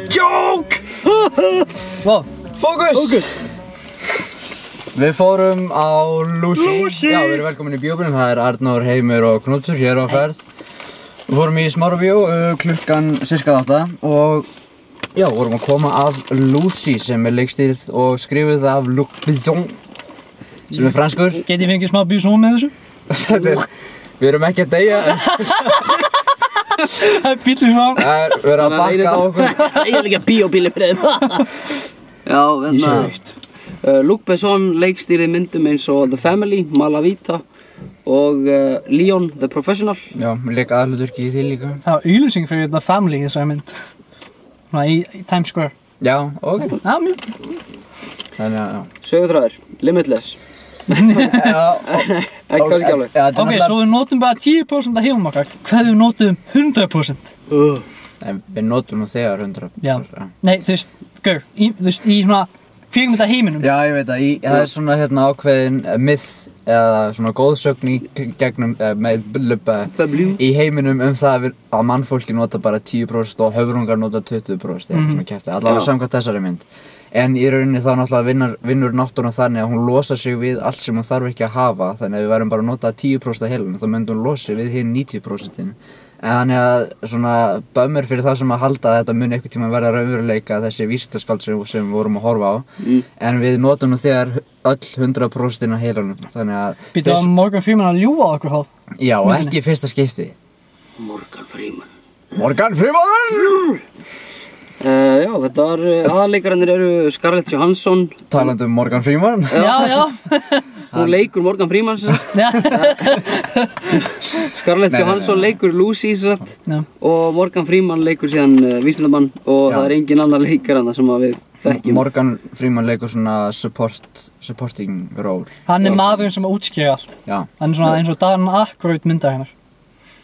Joke! Wow. Fókus! Við fórum á Lucy. Já, við erum velkomin í bíóbílnum. Það er Arnór, Heimir og Knútur hér á ferð. Við fórum í Smárabíó klukkan cirka 8 og já, vorum að koma af Lucy sem er leikstýrð og skrifuð af Luc Besson sem er franskur. Get ég fengið smá Besson með þessu? Við erum ekki að deyja en það er bílum smá. það er verið að bakka á okkur. Það er líka bíóbíli fyrir þeim. Já, Luc Besson leikstýrði myndum eins og The Family, Malavita og Leon the Professional. Já, við leik aðhluturki í því líka. Það var auglýsing fyrir The Family þessari mynd. Svona í Times Square. Já, ok. Já, mjög. Þannig að, já. Sögutræður, Limitless. Já, Ekki kannski alveg. Ok, svo við notum bara 10% af heimum okkar. Hvað við notum 100%? Nei, við notum nú þegar 100%. Já. Nei, þú veist, gaur, í svona kvikmynda heiminum. Já, ég veit að það er svona hérna ákveðin myth eða svona góðsögn í gegnum í heiminum það að mannfólki nota bara 10% og höfrungar nota 20% eða svona kæfti, allavega samkvæmt þessari mynd. En í rauninni þá náttúrulega vinnur náttúran þannig að hún losar sig við allt sem hún þarf ekki að hafa, þannig að við værum bara að nota 10% af heilunum, þá myndi hún losa við hinn 90%. En þannig að svona bömmir fyrir það sem að halda að þetta muni einhvern tímann verða raunveruleika þessi vísindaskáld sem við vorum að horfa á. En við notum nú þegar öll 100% af heilunum, þannig að... Býttu að Morgan Freeman að ljúga okkur þá? Já, ekki í fyrsta skipti. Morgan Freeman. Morgan Freeman! Já, þetta var aðalleikararnir eru Scarlett Johansson. Talandi um Morgan Freeman. Já. Hún leikur Morgan Freeman Scarlett Johansson leikur Lucy og Morgan Freeman leikur síðan vísindamann og það er engin annar leikar annað sem við þekkjum. Morgan Freeman leikur svona supporting role. Hann er maðurinn sem útskýrir allt. Já. Hann er svona eins og Dan Aykroyd myndar hennar.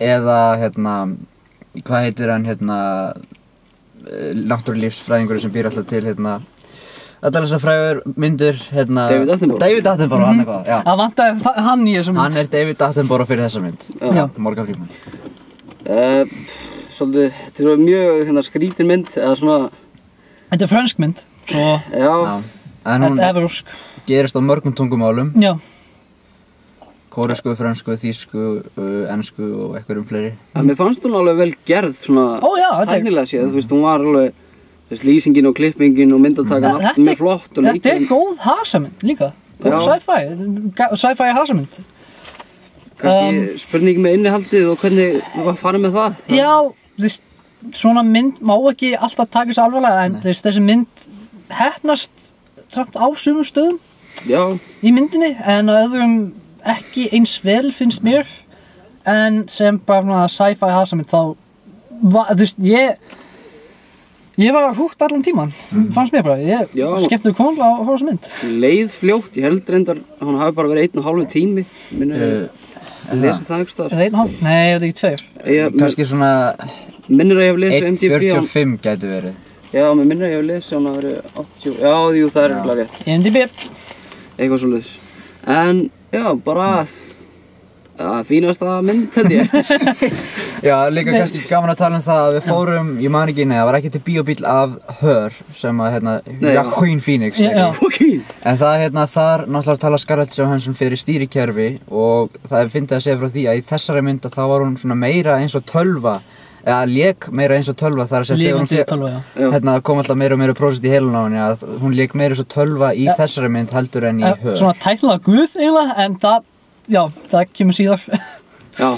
Eða hvað heitir hann náttúrulífsfræðingur sem býr alltaf til allar þessar frægur myndur David Attenborough, hann eitthvað, já. Það vantaði hann í þessum mynd. Hann er David Attenborough fyrir þessa mynd. Já. Morgan Freeman. Svolítið, þetta er mjög skrítin mynd eða svona. Þetta er frönsk mynd, svo. Já. En hún evrópsk. Gerist á mörgum tungumálum. Já. Kóresku, frönsku, þýsku, ensku og einhverjum fleiri. En mér fannst hún alveg vel gerð svona tæknilega séð, þú veist, hún var alveg lýsingin og klippingin og myndatakan allt mjög flott og leikinn. Þetta er góð hasamynd líka. Sci-fi hasamynd. Kannski spurning með innihaldið og hvernig við varum farið með það? Já, þú veist, svona mynd má ekki alltaf taka þessu alvarlega en þessi mynd heppnast samt á sumum stöðum í myndinni en á öðrum ekki eins vel finnst mér en sem bara sci-fi hasamynd þá þú veist, ég var húgt allan tíman, fannst mér bara, ég skemmtileg kom á þessu mynd. Leið fljótt, ég held reyndar að hún hafi bara verið 1,5 tími, minnir að lesa það einhvers staðar. 1,5? Nei, ég veit ekki 2. Kannski svona minnir að ég hef lesið MDB 1,45 gæti verið. Já, mér minnir að ég hef lesið hún að verið 80, já, jú, það er eiginlega rétt. MDB. Eitthvað svoleiðis. En, já, bara fínasta mynd, held ég. Já, líka kannski gaman að tala það að við fórum, ég man ekki, það var ekki til bíóbíl af Her sem að, Joaquin Phoenix. En það, þar náttúrulega tala Scarlett Johansson fyrir stýrikerfi og það fyndið að segja frá því að í þessari mynd að þá var hún svona meira eins og tölva, eða lék meira eins og tölva þar að segja kom alltaf meira og meira prósent í heilun á henni að hún lék meira eins og tölva í þessari mynd heldur en í Her. Svona tæknilega guð eiginlega, en það kemur síðar. Já.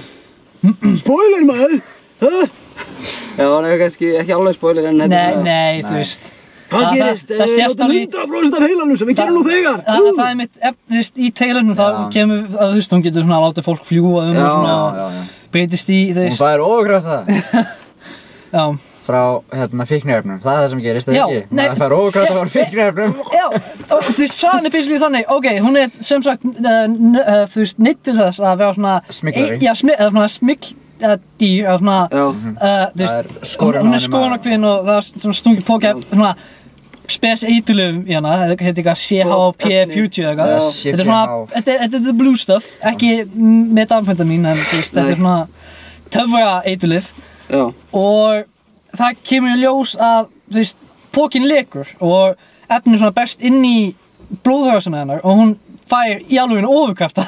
Spoiler maður! Já, það er kannski ekki alveg spoiler en Nei, þú veist. Hvað gerist? Við notum 100% af heilanum sem við gerum nú þegar! Það er mitt, þú veist, í trailernum þá kemur, þú veist, hún getur svona að láta fólk fljúga og svona breytist í, þú veist. Hún fær ókrafta. Já. Frá fíkniefnum, það er það sem gerist, eða ekki? Það fær ókrafta frá fíkniefnum. Já, og þú veist, sagan er basically þannig, ok, hún er sem sagt, þú veist, neitt til þess að vera svona smygglari. Já, svona smiggldýr, svona, þú veist, hún er skoðunarkvinn og það er svona stungið pókæf, svona spes eiturlyfum í hana, þetta heitir eitthvað CHP40 eða eitthvað. Þetta er svona, þetta er the blue stuff, ekki metamfetamín, en þú veist, þetta er svona töfra eiturlyf. Og það kemur í ljós að, þú veist, pókinn lekur og efnið svona berst inn í blóðrásina hennar og hún fær í alveginu ofurkrafta.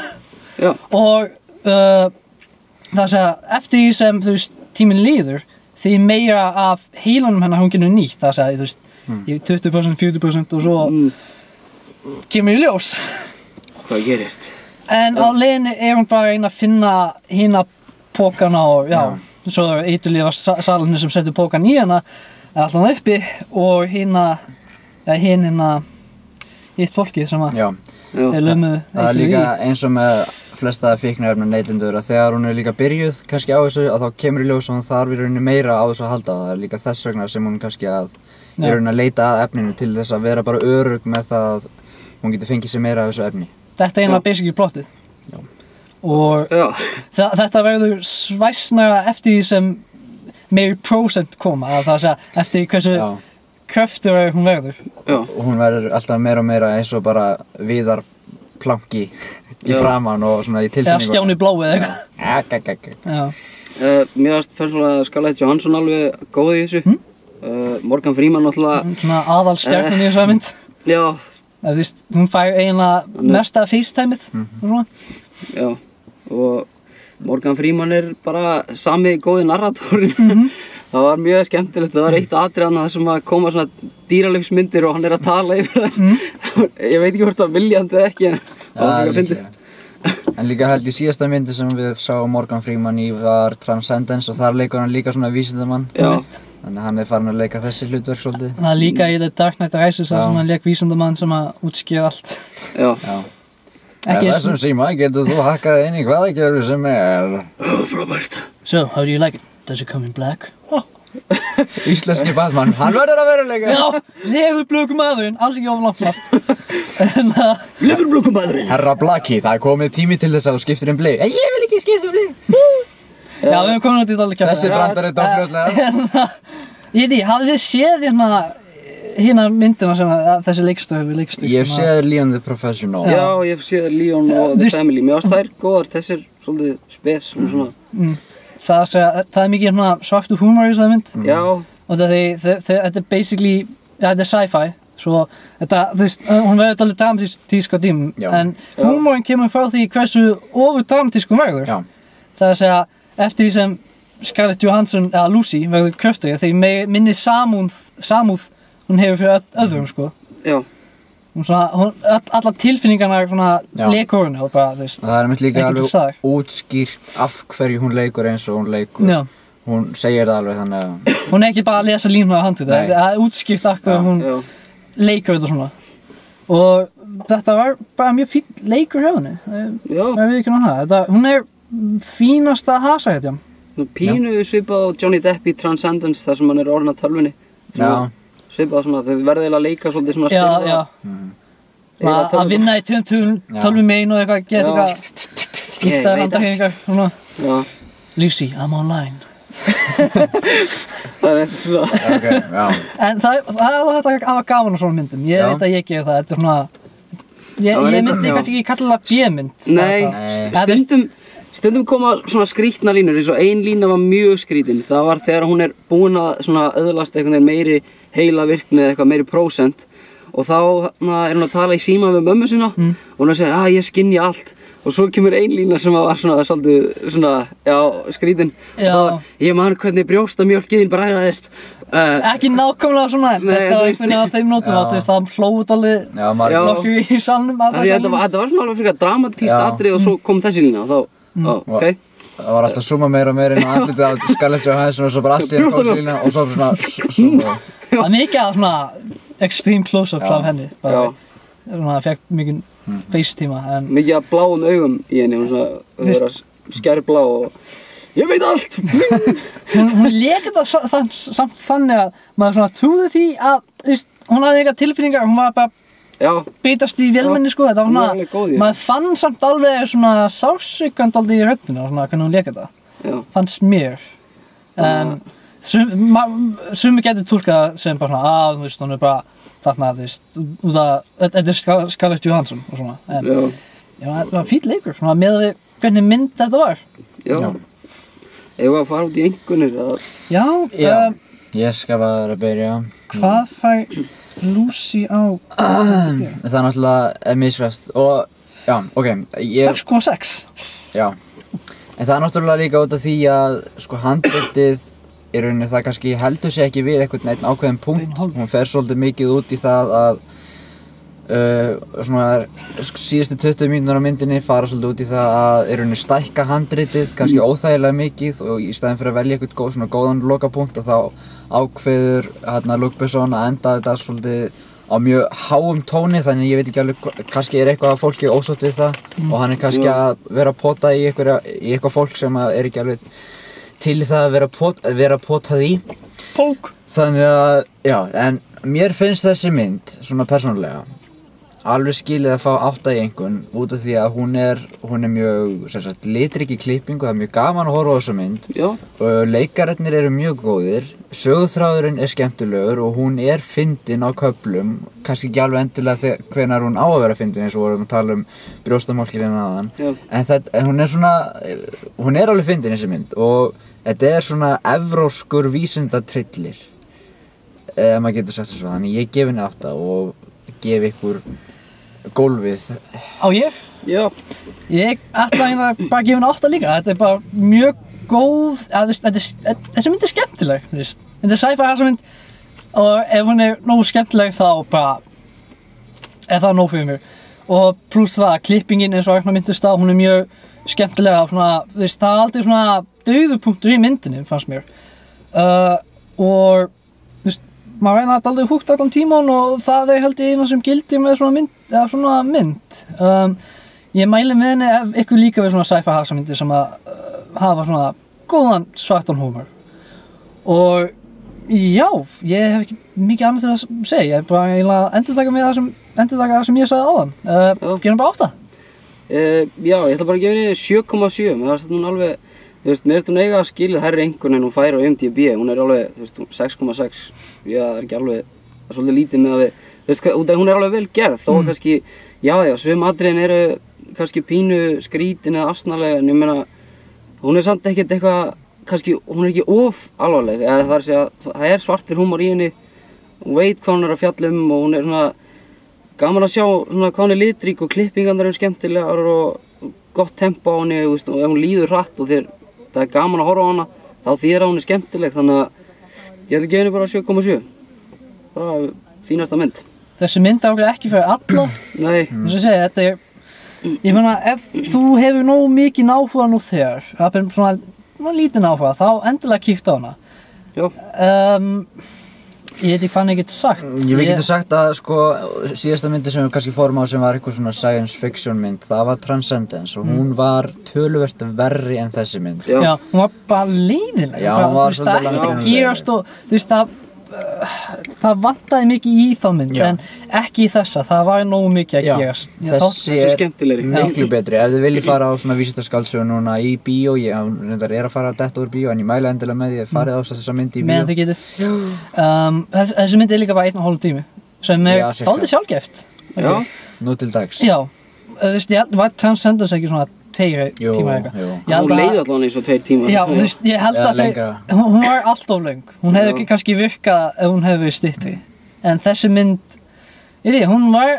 Já. Og það að segja, eftir því sem, þú veist, tíminn líður, því meira af heilanum hennar hún getur nýtt, það að segja, þú veist, í 20%, 40% og svo kemur í ljós. Hvað gerist? En á leiðinni hún bara að reyna að finna hina pókana og svo eiturlífa salinu sem setur pókan í hana allan uppi og hitt fólkið sem að þeir lömuðu það er líka eins og með flesta fíkniefna neytendur að þegar hún er líka byrjuð kannski á þessu að þá kemur í ljós og hún þarf í rauninni meira á þessu að halda. Það er líka þess vegna sem hún kannski að í rauninni að leita að efninu til þess að vera bara örugg með það að hún getur fengið sér meira af þessu efni. Þetta er basically plottið. Og þetta verður svæsnara eftir því sem meiri prósent koma, að það segja eftir hversu kröftur hún verður. Og hún verður alltaf meira og meira eins og bara Viðar Planki í framan og svona í tilfinningu. Eða Stjáni Blái eða eitthvað. Mér varst persónulega Scarlett Johansson alveg góð í þessu. Morgan Freeman náttúrulega svona aðalstjarnan í þessari mynd. Já. Þú veist, hún fær eiginlega mesta FaceTime-ið og svona. Já, og Morgan Freeman er bara sami góði narratorinn. Það var mjög skemmtilegt, það var eitt atriðanna þar sem að koma svona dýralífsmyndir og hann er að tala yfir það. Ég veit ekki hvort það viljandi eða ekki, en það var ekki að fyndið. En líka held í síðasta myndi sem við sáum Morgan Freeman í var Transcendence og þar leikur hann líka svona vísindamann. Já. Þannig að hann er farin að leika þessi hlutverk svolítið. Það er líka í The Dark Knight Rises að hann leik vísindamann sem að útskýra allt. Já. Með þessum síma getur þú hakkað inn í hvaða kerfi sem er. Frábært. So, how do you like it? Does it come in black? Íslenski Batman, hann verður að veruleika. Já, leðurblökumaðurinn, alls ekki ofan Leðurblökumaðurinn. Herra Blaki, það er komið tími til þess að þú skiptir um blið. Ég vil ekki skipta um blið. Já, við hefum komin út í þetta alveg kæft. Þessi brandari dófljóðlega. Ég veit, hafið þið séð hérna myndina sem þessi leikstjóri Ég hef séð Leon the Professional. Já, ég hef séð Leon og The Family. Mér varst þær góðar, þessir svolítið spes og svona. Það er mikið svartu húmor í þessari mynd. Já. Og þetta er basically, þetta er sci-fi. Svo þetta, þú veist, hún verður alveg dramatísk á tímum. En húmorinn kemur frá því hversu ofurdramatísk hún verður. Já. Það er að segja, eftir því sem Scarlett Johansson, eða Lucy, verður kröftugri, þegar minni samúð hún hefur fyrir öðrum, sko. Já. Alla tilfinningarnar leikur hún og bara, þú veist. Það er mitt líka alveg útskýrt af hverju hún leikur eins og hún leikur. Já. Hún segir það alveg þannig að... Hún er ekki bara að lesa línuna á handrið, það er útskýrt af hverju hún leikur þetta svona. Og þetta var bara mjög fín leikur hjá henni. Já. Það er ekki náttúrulega það. Hún er fínasta hasahetja. Pínu svipað á Johnny Depp í Transcendence þar sem hann er orðinn að tölvunni. Já. Svipað svona, þau verða eiginlega að leika svolítið svona að spila. Já. Að vinna í tölvu megin og eitthvað, geta eitthvað íttaði handarhefingar, svona. Já. Lucy, I'm online. Það er eitthvað svona. Okay, já. En það er alveg hægt að hafa gaman á svona myndum. Ég veit að ég gerir það, þetta er svona... Ég myndi kannski ekki kalla það B-mynd. Nei, stundum koma svona skrítna línur, eins og ein lína var mjög skrítin. Það var þegar hún er búin að svona öðlast eitthvað meiri heila virkni eða eitthvað meiri prósent og þá er hún að tala í síma með mömmu sína og hún er að segja, ég skynja allt og svo kemur ein lína sem var svona svolítið svona, skrítin og ég man hvernig brjóstamjólkin bræðaðist. Ekki nákvæmlega svona, þetta var einhvern veginn að þeim nótum á þess að það hlóð alveg nokkuð í salnum að það salnum. Þetta var svona alveg frekar dramatískt atrið og svo kom þessi lína og þá, ok. Það var alltaf summa meira og meira inn á andlitið á Scarlett Johansson og svo bara allt í enn kósilína og svo svona Það er mikið að svona extreme close-ups af henni. Það fekk mikið face-tíma. Mikið að bláum augum í henni, hún var skærblá og ég veit allt! Hún lék þetta samt þannig að maður svona trúði því að hún hafði eitthvað tilfinningar, hún var bara bitast í vélmenni, sko. Þetta var svona, maður fann samt alveg svona sársaukandi aldrei í röddina, svona hvernig hún lék þetta. Fannst mér. En sumi getur túlkað sem bara svona, þú veist, hún er bara þarna, þú veist, þetta er Scarlett Johansson og svona. En það var fínn leikur, svona með við hvernig mynd þetta var. Já. Ef að fara út í einkunnir, Já, Ég skal bara byrja. Hvað fær Lucy á? Það náttúrulega misfest og, já, ok. 6,6. Já. En það náttúrulega líka út af því að, sko, handritið í rauninni það kannski heldur sig ekki við einhvern einn ákveðin punkt. Hún fer svolítið mikið út í það að svona síðustu 20 mínútur á myndinni fara svolítið út í það að í rauninni stækka handritið kannski óþægilega mikið og í staðinn fyrir að velja eitthvað svona góðan lokapunkt og þá ákveður Luc Besson að enda þetta svolítið á mjög háum tóni þannig ég veit ekki alveg kannski eitthvað að fólki ósátt við það og hann kannski að vera að pota í eitthvað fólk sem ekki alveg til það að vera potað í. Pók! Þannig að, já, en mér finnst þessi mynd, svona persónulega, alveg skilið að fá 8 í einhvern út af því að hún er mjög, sem sagt, litrík í klippingu, það mjög gaman að horfa á þessa mynd. Já. Leikararnir eru mjög góðir, söguþráðurinn er skemmtilegur og hún er fyndin á köflum, kannski ekki alveg endilega hvenær hún á að vera fyndin eins og vorum að tala brjóstamálkirinn áðan. Já. En hún er svona, hún er alveg fyndin þessi mynd og þetta er svona evrópskur vísindatrillir, ef maður getur sagt þessu, þannig ég gef henni 8 og gef ykkur gólfið. Á ég? Já. Ég ætla hérna bara að gefa henni 8 líka, þetta er bara mjög góð, þessi mynd er skemmtileg, þú veist. Þetta er sci-fi mynd og ef hún er nógu skemmtileg þá bara er það nóg fyrir mér. Og pluss það að klippingin eins og Ragnar minntist á, hún er mjög skemmtilega, svona, þú veist, það er aldrei svona dauðupunktur í myndinni, fannst mér. Og, þú veist, maður reyna að aldrei húgt allan tíman og það er held ég eina sem gildir með svona mynd. Ég mæli með henni ef ykkur líka við svona sci-fi hasamyndir sem að hafa svona góðan svartan húmor. Og já, ég hef ekki mikið annað til að segja, ég er bara eiginlega endurtaka það sem ég sagði áðan. Gerum bara 8. Já, ég ætla bara að gefa henni 7,7, mér finnst hún alveg, þú veist, mér finnst hún eiga að skilja hærri einhvern en hún fær á IMDb, hún er alveg, þú veist, 6,6, já, það er ekki alveg, það er svolítið lítið með að við, þú veist, hún er alveg vel gerð, þó kannski, já, sum atriðin eru kannski pínu skrítin eða asnalega, en ég meina, hún er samt ekkert eitthvað, kannski, hún er ekki of alvarleg, eða það er að segja, það er svartur húmor í henni, hún veit hvað hún er að fjalla og hún er svona, gaman að sjá svona hvað hún er litrík og klippingarnar eru skemmtilegar og gott tempo á henni, þú veist, og ef hún líður hratt og það er gaman að horfa á hana, þá þýðir hún er skemmtileg, þannig að ég ætla að gefa henni bara 7,7. Bara fínasta mynd. Þessi mynd ágæði ekki fyrir alla. Nei. Þess að segja, þetta er, ég meina, ef þú hefur nógu mikið áhuga nú þegar, það er svona lítinn áhuga, þá endilega kíkt á hana. Já. Ég veit ekki hvað ég get sagt. Við getum sagt að sko síðasta myndi sem við kannski fórum á sem var eitthvað svona science fiction mynd, það var Transcendence og hún var töluvert verri en þessi mynd. Já, hún var bara leiðileg. Já, hún var svolítið leiðileg. Það er ekkert að gerast og þú veist það vantaði mikið í þá mynd en ekki í þessa, það var nógu mikið að gerast. Þessi er miklu betri. Ef þið viljið fara á svona vísindaskáldsögu núna í bíó, ég reyndar að fara að detta úr bíó en ég mæla endilega með því að farið á þessa mynd í bíó. Meðan þið getið. Þessi mynd er líka bara 1,5 tími sem er dálítið sjálfgeft. Já, nú til dags. Já, þú veist, var Transcendence ekki svona 2 tíma eitthvað. Hún leiði allan eins og 2 tíma. Já, þú veist, ég held að hún var alltof löng. Hún hefði ekki kannski virkað ef hún hefði verið styttri. En þessi mynd, hún var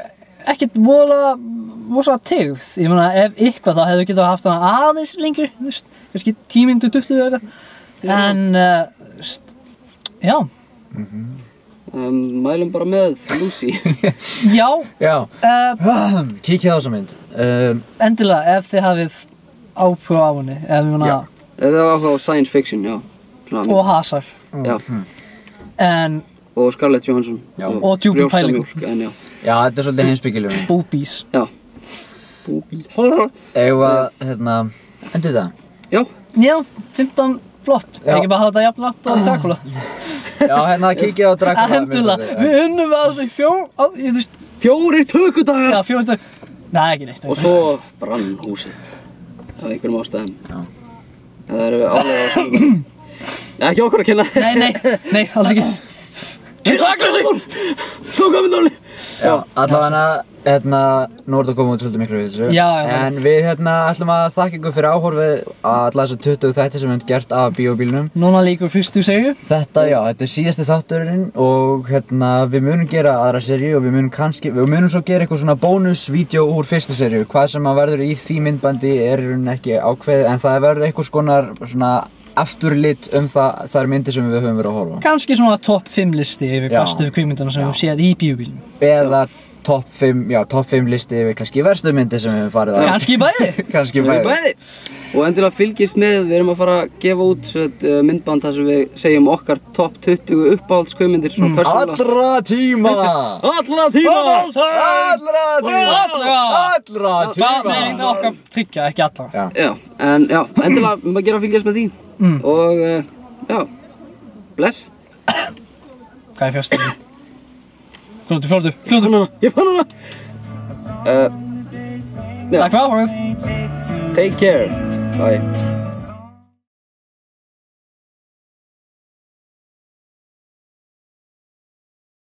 ekkert voðalega tegð. Ég meina, ef eitthvað þá hefðu getað haft hana aðeins lengri, þú veist, kannski 10 mínútur 20 eða eitthvað. En, já. Mælum bara með Lucy. Já. Kíkja á þessa mynd. Endilega, ef þið hafið áhuga á henni. Ef þið hafið áhuga á science fiction, já. Og hasar. Já. Og Scarlett Johansson. Og djúpum pælingum. Já, þetta er svolítið heimspekileg mynd. Boobies. Já. Boobies. Endur það? Já. Já, 15 flott. Ekki bara hafa þetta jafn langt og Dracula. Já, kíkja á Dracula. Endilega, við unnum að þessu 4 tökudagar. Já, 4 tökudagar. Nei, ekki neitt. Og svo brann húsið. Af einhverjum ástæðum. Já. Það eru álega á svona. Ekki okkur að kenna. Nei, alls ekki. Svo gaman dálítið. allavega nú er þetta komið út svolítið miklu við þessu. Já. En við ætlum að þakka ykkur fyrir áhorfið alla þessa 20 þætti sem við höfum gert af Bíóbílnum. Núna líkur fyrstu serju. Þetta er síðasti þátturinn og við munum gera aðra serju og við munum svo gera eitthvað svona bónusvídeó úr fyrstu serju. Hvað sem að verður í því myndbandi er ekki ákveðið en það verður eitthvað svona afturlit þær myndir sem við höfum verið að horfa. Kannski svona topp 5 listi yfir bestu kvikmyndina sem við höfum séð í Bíóbílnum. Eða topp 5 listi yfir kannski verstu myndir sem við höfum farið á. Kannski bæði. Og endilega fylgist með, við erum að fara að gefa út myndband þar sem við segjum okkar topp 20 uppáhaldskvikmyndir svona persónulega. Allra tíma! Nei, okkar tryggja, ekki allra. En endilega maður gera að fylgjast með því. Og bless. Hvað er fjárstæðin? Fljótu. Ég fann hana! Takk fyrir áhorfið. Take care. Bye.